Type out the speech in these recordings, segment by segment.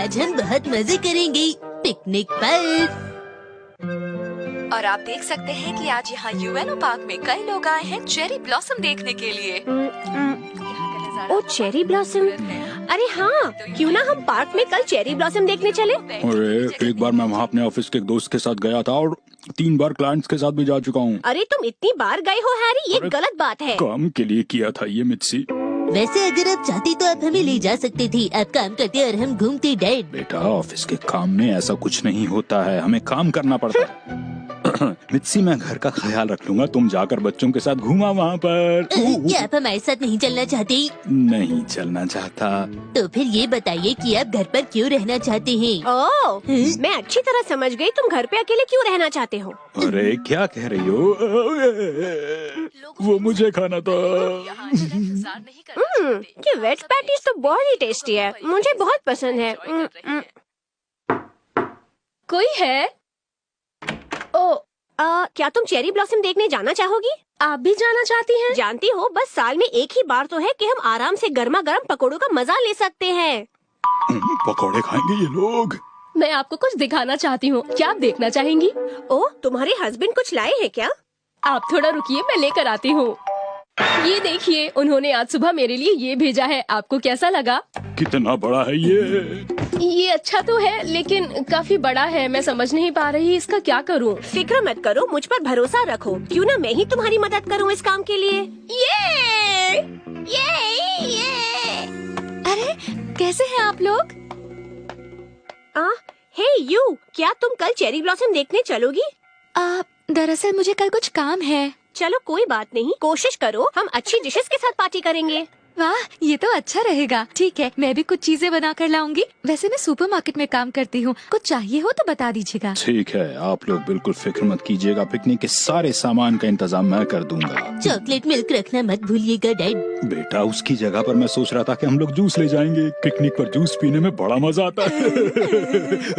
आज हम बहुत मजे करेंगे पिकनिक पर। और आप देख सकते हैं कि आज यहाँ यूएनओ पार्क में कई लोग आए हैं चेरी ब्लॉसम देखने के लिए। ओ चेरी ब्लॉसम, अरे हाँ, क्यों ना हम पार्क में कल चेरी ब्लॉसम देखने चले। अरे एक बार मैं वहाँ अपने ऑफिस के एक दोस्त के साथ गया था और 3 बार क्लाइंट्स के साथ भी जा चुका हूँ। अरे तुम इतनी बार गए हो हैरी, ये गलत बात है। काम के लिए किया था ये मित्सी। वैसे अगर आप चाहती तो आप हमें ले जा सकते थे। आप काम करते और हम घूमते डैड। बेटा ऑफिस के काम में ऐसा कुछ नहीं होता है, हमें काम करना पड़ता है। मित्सी मैं घर का ख्याल रख लूंगा, तुम जाकर बच्चों के साथ घूमा वहाँ पर। क्या आप हमारे साथ नहीं चलना चाहते? नहीं चलना चाहता। तो फिर ये बताइए कि आप घर पर क्यों रहना चाहते हैं? ओह, मैं अच्छी तरह समझ गई, तुम घर पे अकेले क्यों रहना चाहते हो। अरे क्या कह रही हो? वो मुझे खाना था। ये वेज पैटीज तो बहुत ही टेस्टी है, मुझे बहुत पसंद है। कोई है? ओ, क्या तुम चेरी ब्लॉसम देखने जाना चाहोगी? आप भी जाना चाहती हैं? जानती हो, बस साल में एक ही बार तो है कि हम आराम से गर्मा गर्म पकोड़ों का मजा ले सकते हैं। पकोड़े खाएंगे ये लोग। मैं आपको कुछ दिखाना चाहती हूँ, क्या आप देखना चाहेंगी? ओह, तुम्हारे हस्बैंड कुछ लाए हैं क्या? आप थोड़ा रुकिए, मैं लेकर आती हूँ। ये देखिए, उन्होंने आज सुबह मेरे लिए ये भेजा है, आपको कैसा लगा? कितना बड़ा है ये अच्छा तो है लेकिन काफी बड़ा है, मैं समझ नहीं पा रही इसका क्या करूँ। फिक्र मत करो, मुझ पर भरोसा रखो, क्यों ना मैं ही तुम्हारी मदद करूँ इस काम के लिए। अरे कैसे हैं आप लोग? हे यू, क्या तुम कल चेरी ब्लॉसम देखने चलोगी? दरअसल मुझे कल कुछ काम है। चलो कोई बात नहीं, कोशिश करो, हम अच्छी डिशेस के साथ पार्टी करेंगे। वाह, ये तो अच्छा रहेगा। ठीक है, मैं भी कुछ चीजें बना कर लाऊंगी। वैसे मैं सुपरमार्केट में काम करती हूँ, कुछ चाहिए हो तो बता दीजिएगा। ठीक है, आप लोग बिल्कुल फिक्र मत कीजिएगा, पिकनिक के सारे सामान का इंतजाम मैं कर दूंगा। चॉकलेट मिल्क रखना मत भूलिएगा डैड। बेटा उसकी जगह पर मैं सोच रहा था कि हम लोग जूस ले जाएंगे, पिकनिक पर जूस पीने में बड़ा मजा आता है।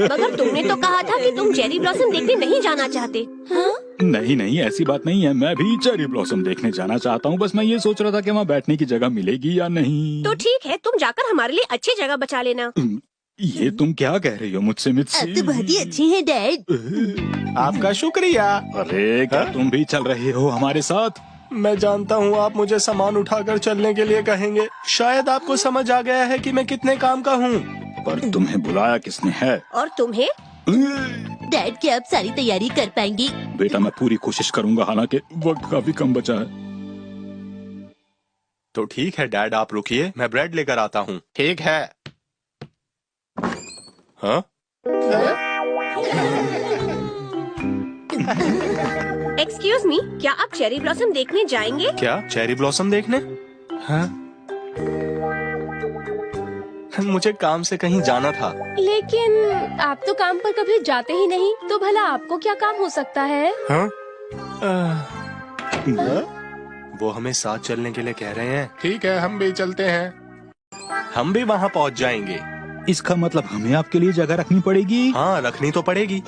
मगर तुमने तो कहा था कि तुम चेरी ब्लॉसम देखने नहीं जाना चाहते। हाँ? नहीं ऐसी बात नहीं है, मैं भी चेरी ब्लॉसम देखने जाना चाहता हूँ, बस मैं ये सोच रहा था कि वहाँ बैठने की जगह मिलेगी या नहीं। तो ठीक है, तुम जाकर हमारे लिए अच्छी जगह बचा लेना। ये तुम क्या कह रही हो मुझसे मित्सी? आप तो बहुत ही अच्छे हैं डैड। आपका शुक्रिया। अरे क्या तुम भी चल रहे हो हमारे साथ? मैं जानता हूँ आप मुझे सामान उठाकर चलने के लिए कहेंगे, शायद आपको समझ आ गया है कि मैं कितने काम का हूँ। पर तुम्हें बुलाया किसने है? और तुम्हें? डैड क्या आप सारी तैयारी कर पाएंगे? बेटा मैं पूरी कोशिश करूंगा, हालांकि वक्त काफी कम बचा है। तो ठीक है डैड, आप रुकिए, मैं ब्रेड लेकर आता हूँ। ठीक है। हाँ? एक्सक्यूज मी, क्या आप चेरी ब्लॉसम देखने जाएंगे? क्या चेरी ब्लॉसम देखने? हाँ? मुझे काम से कहीं जाना था। लेकिन आप तो काम पर कभी जाते ही नहीं, तो भला आपको क्या काम हो सकता है? हाँ? वो हमें साथ चलने के लिए कह रहे हैं। ठीक है, हम भी चलते हैं। हम भी वहाँ पहुँच जाएंगे। इसका मतलब हमें आपके लिए जगह रखनी पड़ेगी? हाँ, रखनी तो पड़ेगी।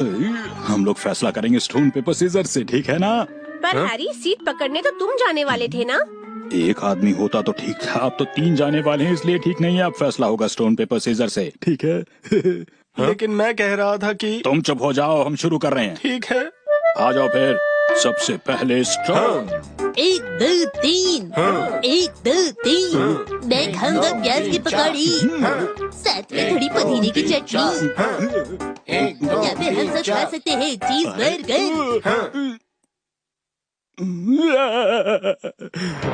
हम लोग फैसला करेंगे स्टोन पेपर सीजर से, ठीक है ना? पर हैरी, सीट पकड़ने तो तुम जाने वाले थे ना? एक आदमी होता तो ठीक था, अब तो 3 जाने वाले हैं, इसलिए ठीक नहीं है। अब फैसला होगा स्टोन पेपर सीजर से, ठीक है? लेकिन मैं कह रहा था कि तुम चुप हो जाओ, हम शुरू कर रहे हैं। ठीक है। आ जाओ फिर, सबसे पहले स्टोन। 1 2 3। 1 2 3। मैं खाऊंगा प्याज की पकौड़ी, साथ में थोड़ी पुदीने की चटनी, या फिर हम सब खा सकते हैं चीज बर्गर।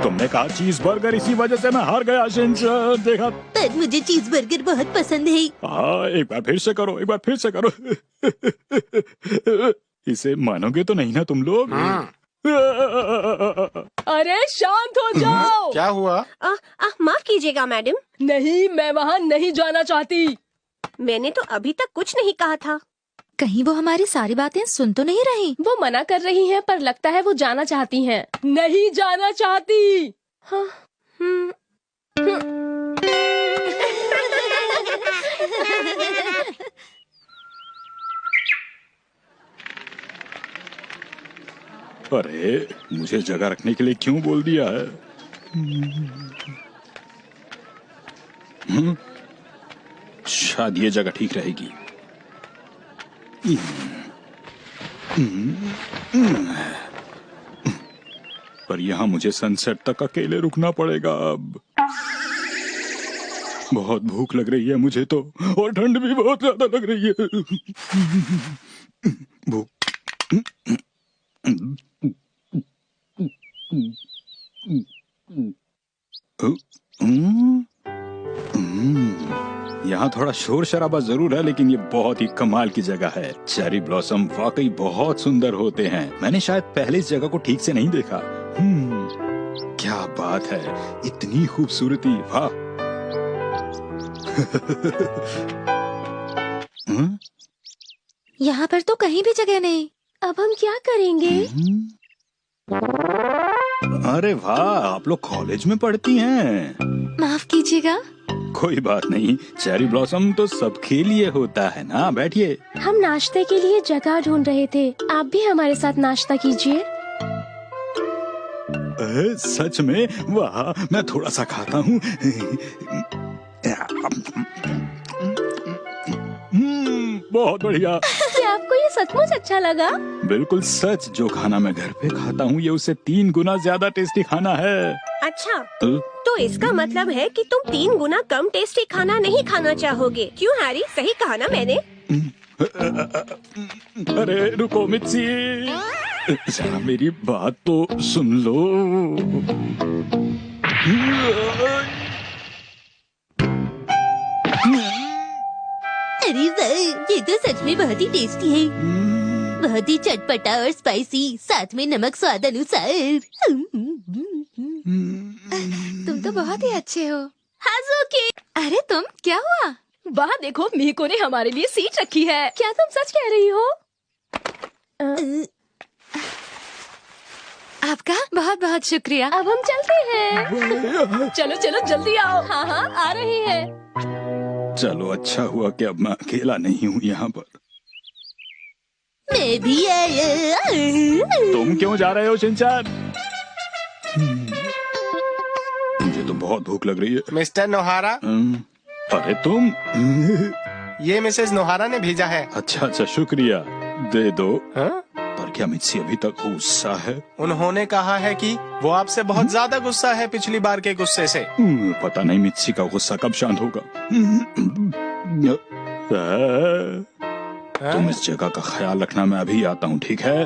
तुमने कहा चीज बर्गर, इसी वजह से मैं हार गया शिनचैन, देखा? पर मुझे चीज बर्गर बहुत पसंद है। हाँ, एक बार फिर से करो, एक बार फिर से करो। इसे मानोगे तो नहीं ना तुम लोग? अरे शांत हो जाओ। क्या हुआ? माफ कीजिएगा मैडम। नहीं, मैं वहाँ नहीं जाना चाहती। मैंने तो अभी तक कुछ नहीं कहा था। कहीं वो हमारी सारी बातें सुन तो नहीं रही? वो मना कर रही हैं, पर लगता है वो जाना चाहती हैं। नहीं जाना चाहती। हाँ। अरे मुझे जगह रखने के लिए क्यों बोल दिया है? शायद ये जगह ठीक रहेगी। पर यहाँ मुझे सनसेट तक अकेले रुकना पड़ेगा अब। बहुत भूख लग रही है मुझे तो, और ठंड भी बहुत ज्यादा लग रही है। भूख। यहाँ थोड़ा शोर शराबा जरूर है, लेकिन ये बहुत ही कमाल की जगह है। चेरी ब्लॉसम वाकई बहुत सुंदर होते हैं। मैंने शायद पहले इस जगह को ठीक से नहीं देखा। क्या बात है, इतनी खूबसूरती, वाह। यहाँ पर तो कहीं भी जगह नहीं। अब हम क्या करेंगे? अरे वाह, आप लोग कॉलेज में पढ़ती हैं। माफ कीजिएगा। कोई बात नहीं, चेरी ब्लॉसम तो सबके लिए होता है ना। बैठिए। हम नाश्ते के लिए जगह ढूंढ रहे थे, आप भी हमारे साथ नाश्ता कीजिए। सच में? वाह, मैं थोड़ा सा खाता हूँ। बहुत बढ़िया। क्या आपको ये सचमुच अच्छा लगा? बिल्कुल सच। जो खाना मैं घर पे खाता हूँ ये उससे 3 गुना ज्यादा टेस्टी खाना है। अच्छा, तो इसका मतलब है कि तुम 3 गुना कम टेस्टी खाना नहीं खाना चाहोगे। क्यों हैरी, सही कहा ना मैंने? अरे रुको मित्सी, जरा मेरी बात तो सुन लो। अरे वाह, ये तो सच में बहुत ही टेस्टी है। बहुत ही चटपटा और स्पाइसी, साथ में नमक स्वाद अनुसार। तुम तो बहुत ही अच्छे हो। हाज़ुकी। अरे तुम, क्या हुआ? वहाँ देखो, मीको ने हमारे लिए सीट रखी है। क्या तुम सच कह रही हो? आपका बहुत बहुत शुक्रिया। अब हम चलते हैं। चलो चलो जल्दी आओ। हाँ हाँ, आ रहे हैं। चलो, अच्छा हुआ कि अब मैं अकेला नहीं हूँ यहाँ पर। मैं भी आया। तुम क्यों जा रहे हो शिनचैन? मुझे तो बहुत भूख लग रही है। मिस्टर नोहारा, अरे तुम? ये मिसेस नोहारा ने भेजा है। अच्छा अच्छा, शुक्रिया। दे दो। हाँ? पर क्या मित्सी अभी तक गुस्सा है? उन्होंने कहा है कि वो आपसे बहुत ज्यादा गुस्सा है पिछली बार के गुस्से से। पता नहीं मित्सी का गुस्सा कब शांत होगा। तुम इस जगह का ख्याल रखना, मैं अभी आता हूँ, ठीक है?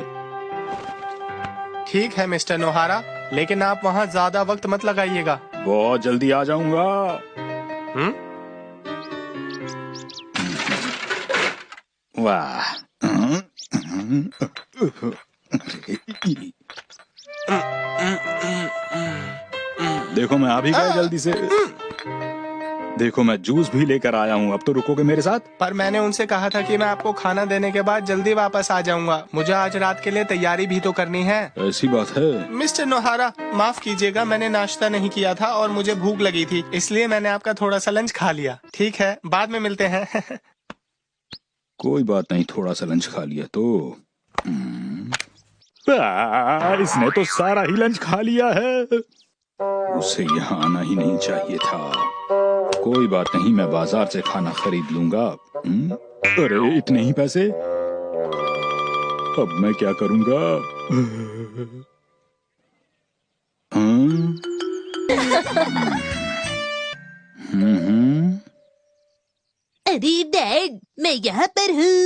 ठीक है मिस्टर नोहारा, लेकिन आप वहाँ ज्यादा वक्त मत लगाइएगा। बहुत जल्दी आ जाऊंगा। वाह। देखो मैं आ भी गया जल्दी से। देखो मैं जूस भी लेकर आया हूँ। अब तो रुकोगे मेरे साथ? पर मैंने उनसे कहा था कि मैं आपको खाना देने के बाद जल्दी वापस आ जाऊंगा। मुझे आज रात के लिए तैयारी भी तो करनी है। ऐसी बात है? मिस्टर नोहारा, माफ कीजिएगा, मैंने नाश्ता नहीं किया था और मुझे भूख लगी थी, इसलिए मैंने आपका थोड़ा सा लंच खा लिया। ठीक है, बाद में मिलते हैं। कोई बात नहीं, थोड़ा सा लंच खा लिया तो। इसने तो सारा ही लंच खा लिया है। उसे यहाँ आना ही नहीं चाहिए था। कोई बात नहीं, मैं बाजार से खाना खरीद लूंगा। अरे इतने ही पैसे? अब मैं क्या करूंगा? अरे डैड, मैं यहाँ पर हूँ।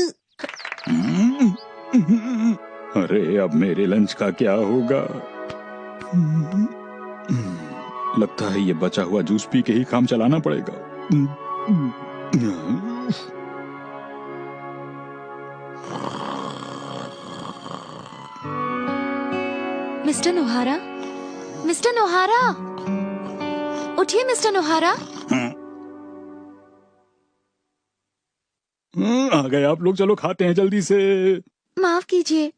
अरे अब मेरे लंच का क्या होगा? लगता है ये बचा हुआ जूस पी के ही काम चलाना पड़ेगा। मिस्टर नोहारा, मिस्टर नोहारा, उठिए मिस्टर नोहारा। आ गए आप लोग, चलो खाते हैं जल्दी से। माफ कीजिए।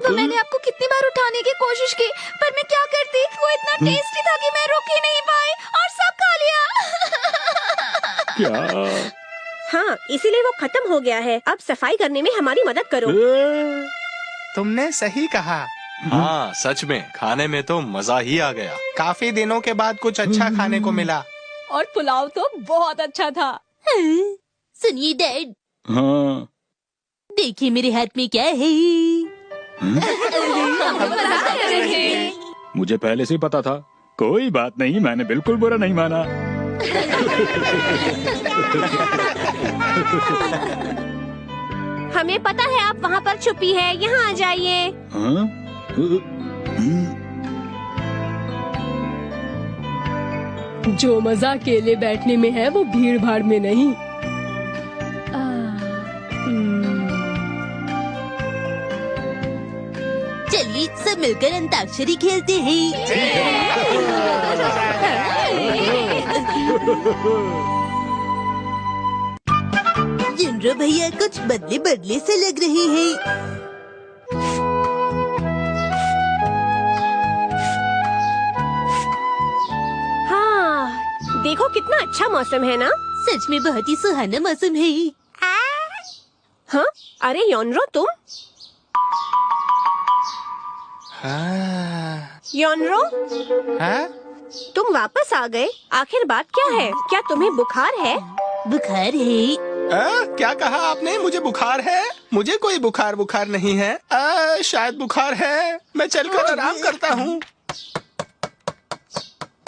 वो मैंने आपको कितनी बार उठाने की कोशिश की, पर मैं क्या करती, वो इतना टेस्टी था कि मैं रुक ही नहीं पाई और सब खा लिया। क्या? हाँ, इसीलिए वो खत्म हो गया है। अब सफाई करने में हमारी मदद करो। तुमने सही कहा। हाँ सच में खाने में तो मजा ही आ गया। काफी दिनों के बाद कुछ अच्छा खाने को मिला। और पुलाव तो बहुत अच्छा था। सुनिए डैड, हाँ। देखिए मेरे हाथ में क्या है। मुझे पहले से ही पता था। कोई बात नहीं, मैंने बिल्कुल बुरा नहीं माना। हमें पता है आप वहाँ पर छुपी है, यहाँ आ जाइए। हाँ? जो मजा अकेले बैठने में है वो भीड़ भाड़ में नहीं। चलिए सब मिलकर अंताक्षरी खेलते हैं। जिनरो भैया कुछ बदले बदले से लग रहे हैं। हाँ, देखो कितना अच्छा मौसम है ना। सच में बहुत ही सुहाना मौसम है। हाँ, अरे योनरो तुम। हाँ। योनरो हाँ? तुम वापस आ गए। आखिर बात क्या है? क्या तुम्हें बुखार है? बुखार है? क्या कहा आपने? मुझे बुखार है? मुझे कोई बुखार नहीं है। शायद बुखार है। मैं चलकर आराम करता हूँ।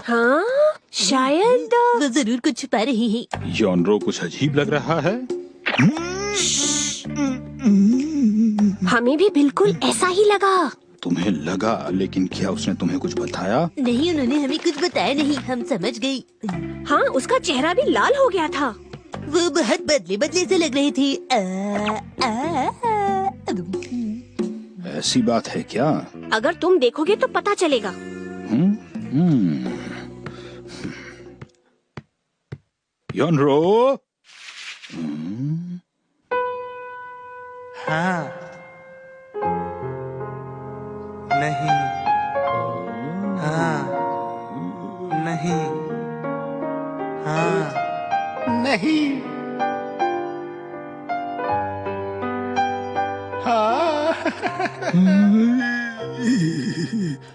हाँ, शायद। वो जरूर कुछ छुपा रही है। योनरो कुछ अजीब लग रहा है। हमें भी बिल्कुल ऐसा ही लगा। तुम्हें लगा, लेकिन क्या उसने तुम्हें कुछ बताया? नहीं, उन्होंने हमें कुछ बताया नहीं। हम समझ गई। हाँ, उसका चेहरा भी लाल हो गया था। वो बहुत बदले बदले से लग रही थी। ऐसी बात है क्या? अगर तुम देखोगे तो पता चलेगा। योनरो। हाँ। नहीं। हाँ। नहीं। हाँ। नहीं। हाँ।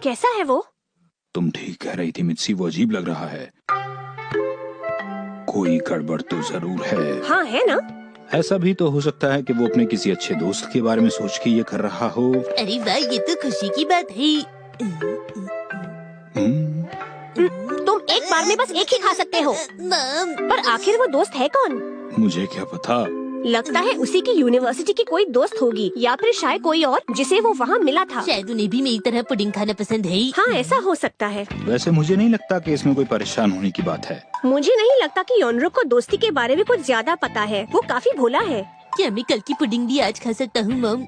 कैसा है वो? तुम ठीक कह रही थी मित्सी, वो अजीब लग रहा है। कोई गड़बड़ तो जरूर है। हाँ, है ना? ऐसा भी तो हो सकता है कि वो अपने किसी अच्छे दोस्त के बारे में सोच के ये कर रहा हो। अरे वाह, ये तो खुशी की बात है। तुम एक बार में बस एक ही खा सकते हो। मॉम, पर आखिर वो दोस्त है कौन? मुझे क्या पता। लगता है उसी की यूनिवर्सिटी की कोई दोस्त होगी, या फिर शायद कोई और जिसे वो वहाँ मिला था। शायद उन्हें भी मेरी तरह पुडिंग खाना पसंद है। हाँ, ऐसा हो सकता है। वैसे मुझे नहीं लगता कि इसमें कोई परेशान होने की बात है। मुझे नहीं लगता कि योनरो को दोस्ती के बारे में कुछ ज्यादा पता है। वो काफी भोला है। क्या मैं कल की पुडिंग भी आज खा सकता हूँ मॉम?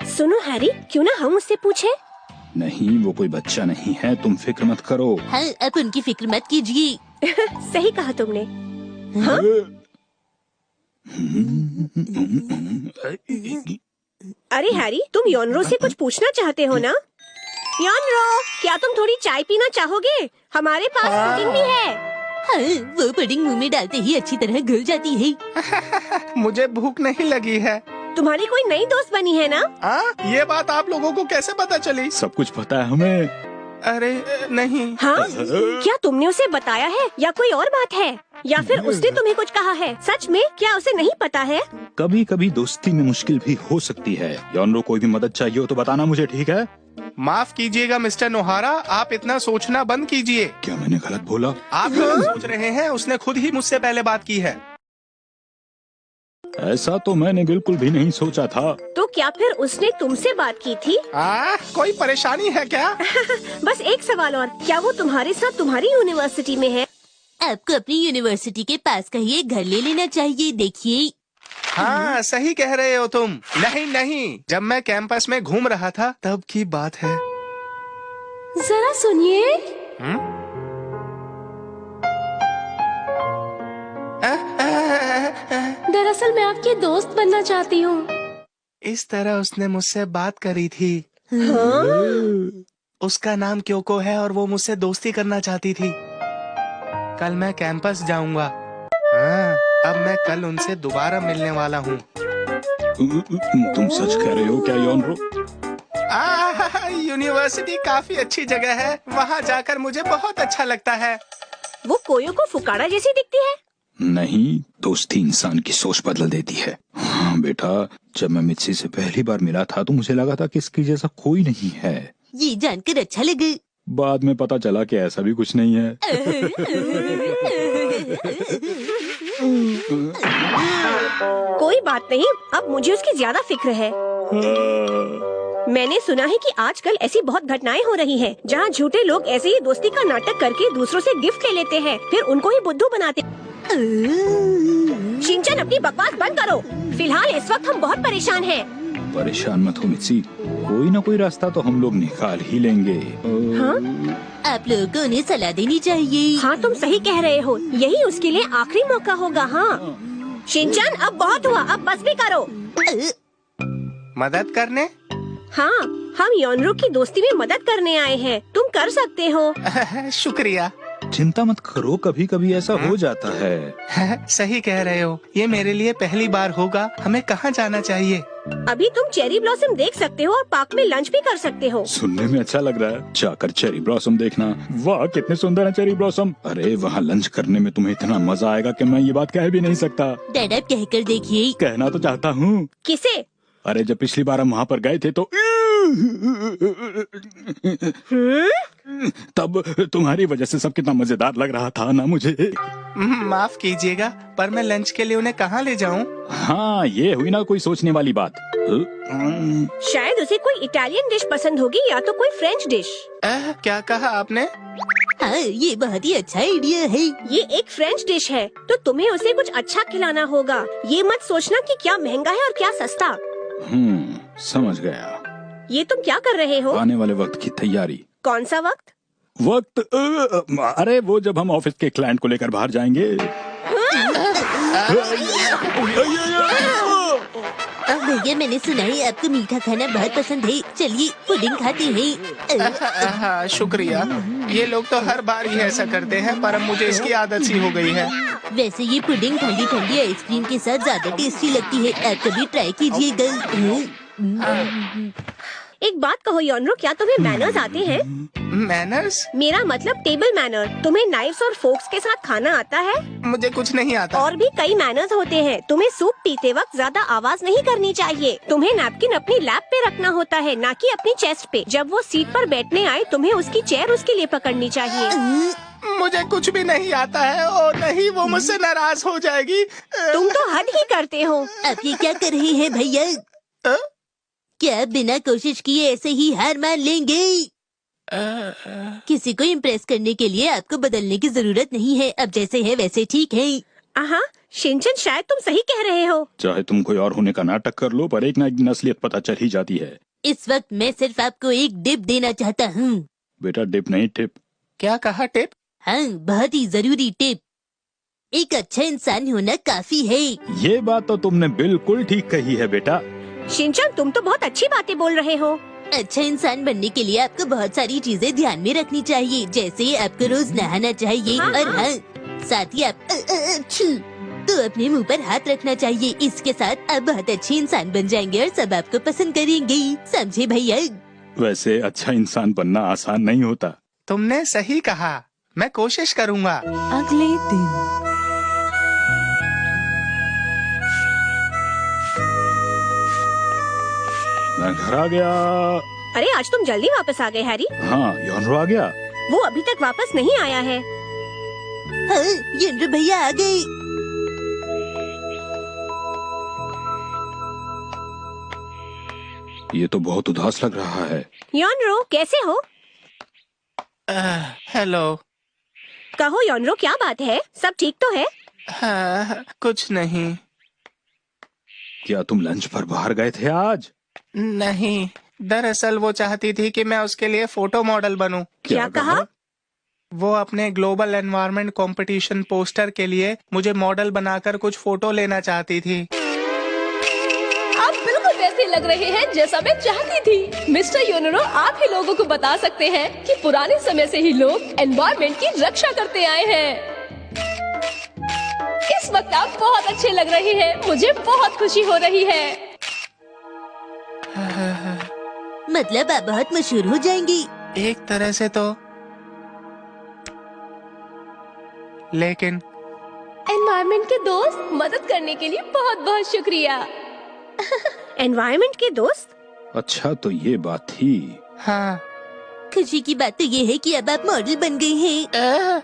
सुनो हैरी, क्यों ना हम उससे पूछे? नहीं, वो कोई बच्चा नहीं है, तुम फिक्र मत करो। हाँ, आप उनकी फिक्र मत कीजिए। सही कहा तुमने। हाँ? अरे हैरी, तुम योनरो से कुछ पूछना चाहते हो ना? योनरो, क्या तुम थोड़ी चाय पीना चाहोगे? हमारे पास पुडिंग भी है। हाँ, वो पुडिंग मुंह में डालते ही अच्छी तरह घुल जाती है। मुझे भूख नहीं लगी है। तुम्हारी कोई नई दोस्त बनी है ना? ये बात आप लोगों को कैसे पता चली? सब कुछ पता है हमें। अरे नहीं। हाँ? क्या तुमने उसे बताया है या कोई और बात है? या फिर उसने तुम्हें कुछ कहा है? सच में क्या उसे नहीं पता है? कभी कभी दोस्ती में मुश्किल भी हो सकती है। योनरो, कोई भी मदद चाहिए हो तो बताना मुझे, ठीक है? माफ कीजिएगा मिस्टर नोहारा, आप इतना सोचना बंद कीजिए। क्या मैंने गलत बोला? आप गलत सोच रहे हैं। उसने खुद ही मुझसे पहले बात की है। ऐसा तो मैंने बिल्कुल भी नहीं सोचा था। तो क्या फिर उसने तुमसे बात की थी? कोई परेशानी है क्या? बस एक सवाल और, क्या वो तुम्हारे साथ तुम्हारी यूनिवर्सिटी में है? आपको अपनी यूनिवर्सिटी के पास का ही एक घर ले लेना चाहिए। देखिए। हाँ, सही कह रहे हो तुम। नहीं, जब मैं कैंपस में घूम रहा था तब की बात है। जरा सुनिए। दरअसल मैं आपकी दोस्त बनना चाहती हूँ। इस तरह उसने मुझसे बात करी थी। उसका नाम क्योको है और वो मुझसे दोस्ती करना चाहती थी। कल मैं कैंपस जाऊंगा। अब मैं कल उनसे दोबारा मिलने वाला हूँ। तुम सच कह रहे हो क्या योनरो? यूनिवर्सिटी काफी अच्छी जगह है, वहाँ जाकर मुझे बहुत अच्छा लगता है। वो कोयो को फुकारा जैसी दिखती है। नहीं, दोस्ती इंसान की सोच बदल देती है। हाँ बेटा, जब मैं मित्सी से पहली बार मिला था तो मुझे लगा था कि इसकी जैसा कोई नहीं है। ये जानकर अच्छा लगा। बाद में पता चला कि ऐसा भी कुछ नहीं है। कोई बात नहीं, अब मुझे उसकी ज्यादा फिक्र है। मैंने सुना है कि आजकल ऐसी बहुत घटनाएं हो रही हैं, जहाँ झूठे लोग ऐसे ही दोस्ती का नाटक करके दूसरों से गिफ्ट ले लेते हैं, फिर उनको ही बुद्धू बनाते। शिनचैन, अपनी बकवास बंद करो। फिलहाल इस वक्त हम बहुत परेशान हैं। परेशान मत हो मित्सी, कोई ना कोई रास्ता तो हम लोग निकाल ही लेंगे। हाँ? आप लोगों को उन्हें सलाह देनी चाहिए। हाँ, तुम सही कह रहे हो, यही उसके लिए आखिरी मौका होगा। हाँ शिनचैन, अब बहुत हुआ, अब बस भी करो। मदद करने? हाँ, हम योनरो की दोस्ती में मदद करने आए हैं, तुम कर सकते हो। शुक्रिया। चिंता मत करो, कभी कभी ऐसा हो जाता है। सही कह रहे हो, ये मेरे लिए पहली बार होगा। हमें कहाँ जाना चाहिए? अभी तुम चेरी ब्लॉसम देख सकते हो और पार्क में लंच भी कर सकते हो। सुनने में अच्छा लग रहा है, जाकर चेरी ब्लॉसम देखना। वाह, कितने सुंदर है चेरी ब्लॉसम। अरे वहाँ लंच करने में तुम्हें इतना मजा आएगा कि मैं ये बात कह भी नहीं सकता। डैड, आप कहकर देखिए। कहना तो चाहता हूँ। किसे? अरे जब पिछली बार हम वहाँ पर गए थे तो तब तुम्हारी वजह से सब कितना मजेदार लग रहा था ना मुझे। माफ कीजिएगा, पर मैं लंच के लिए उन्हें कहाँ ले जाऊँ? हाँ, ये हुई ना कोई सोचने वाली बात। शायद उसे कोई इटालियन डिश पसंद होगी या तो कोई फ्रेंच डिश। क्या कहा आपने? हाँ, ये बहुत ही अच्छा आइडिया है। ये एक फ्रेंच डिश है, तो तुम्हें उसे कुछ अच्छा खिलाना होगा। ये मत सोचना कि क्या महंगा है और क्या सस्ता। समझ गया। ये तुम क्या कर रहे हो? आने वाले वक्त की तैयारी। कौन सा वक्त? अरे वो जब हम ऑफिस के क्लाइंट को लेकर बाहर जाएंगे। भैया, मैंने सुना है आपको मीठा खाना बहुत पसंद है, चलिए पुडिंग खाते हैं। शुक्रिया। ये लोग तो हर बार ही ऐसा करते हैं, पर अब मुझे इसकी आदत सी हो गई है। वैसे ये पुडिंग ठंडी ठंडी आइसक्रीम के साथ ज्यादा टेस्टी लगती है, आप कभी ट्राई कीजिएगा। एक बात कहो योनरो, क्या तुम्हें मैनर्स आते हैं? मैनर्स? मेरा मतलब टेबल मैनर। तुम्हें नाइफ्स और फोर्क्स के साथ खाना आता है? मुझे कुछ नहीं आता। और भी कई मैनर्स होते हैं। तुम्हें सूप पीते वक्त ज्यादा आवाज नहीं करनी चाहिए। तुम्हें नैपकिन अपनी लैप पे रखना होता है, ना कि अपनी चेस्ट पे। जब वो सीट पर बैठने आए, तुम्हें उसकी चेयर उसके लिए पकड़नी चाहिए। मुझे कुछ भी नहीं आता है। ओ नहीं, वो मुझसे नाराज हो जाएगी। तुम तो हद ही करते हो। आप ये क्या कर रहे हैं भैया? क्या बिना कोशिश किए ऐसे ही हार मान लेंगे? किसी को इम्प्रेस करने के लिए आपको बदलने की जरूरत नहीं है, अब जैसे है वैसे ठीक है। हाँ शिनचैन, शायद तुम सही कह रहे हो। चाहे तुम कोई और होने का नाटक कर लो, पर एक ना एक दिन असलियत पता चल ही जाती है। इस वक्त मैं सिर्फ आपको एक डिप देना चाहता हूँ। बेटा, डिप नहीं टिप। क्या कहा? टिप? हाँ, बहुत ही जरूरी टिप। एक अच्छा इंसान होना काफी है। ये बात तो तुमने बिल्कुल ठीक कही है बेटा। शिनचैन, तुम तो बहुत अच्छी बातें बोल रहे हो। अच्छा इंसान बनने के लिए आपको बहुत सारी चीजें ध्यान में रखनी चाहिए, जैसे आपको रोज नहाना चाहिए। और हाँ, साथ ही आप तो अपने मुंह पर हाथ रखना चाहिए। इसके साथ आप बहुत अच्छे इंसान बन जाएंगे और सब आपको पसंद करेंगे, समझे भैया? वैसे अच्छा इंसान बनना आसान नहीं होता। तुमने सही कहा, मैं कोशिश करूँगा। अगले दिन मैं घर आ गया। अरे आज तुम जल्दी वापस आ गए हैरी। हाँ, योनरो आ गया। वो अभी तक वापस नहीं आया है। हाँ, योनरो भैया आ गए। ये तो बहुत उदास लग रहा है। योनरो, कैसे हो? हेलो। कहो योनरो, क्या बात है? सब ठीक तो है? कुछ नहीं। क्या तुम लंच पर बाहर गए थे आज? नहीं, दरअसल वो चाहती थी कि मैं उसके लिए फोटो मॉडल बनूं। क्या कहा? वो अपने ग्लोबल एनवायरनमेंट कंपटीशन पोस्टर के लिए मुझे मॉडल बनाकर कुछ फोटो लेना चाहती थी। आप बिल्कुल वैसे लग रहे हैं जैसा मैं चाहती थी। मिस्टर योनरो, आप ही लोगों को बता सकते हैं कि पुराने समय से ही लोग एनवायरनमेंट की रक्षा करते आए हैं। इस वक्त आप बहुत अच्छे लग रहे हैं, मुझे बहुत खुशी हो रही है। मतलब आप बहुत मशहूर हो जाएंगी। एक तरह से तो, लेकिन एनवायरमेंट के दोस्त, मदद करने के लिए बहुत बहुत शुक्रिया। एनवायरमेंट के दोस्त? अच्छा तो ये बात थी। हाँ। खुशी की बात तो ये है कि अब आप मॉडल बन गई हैं।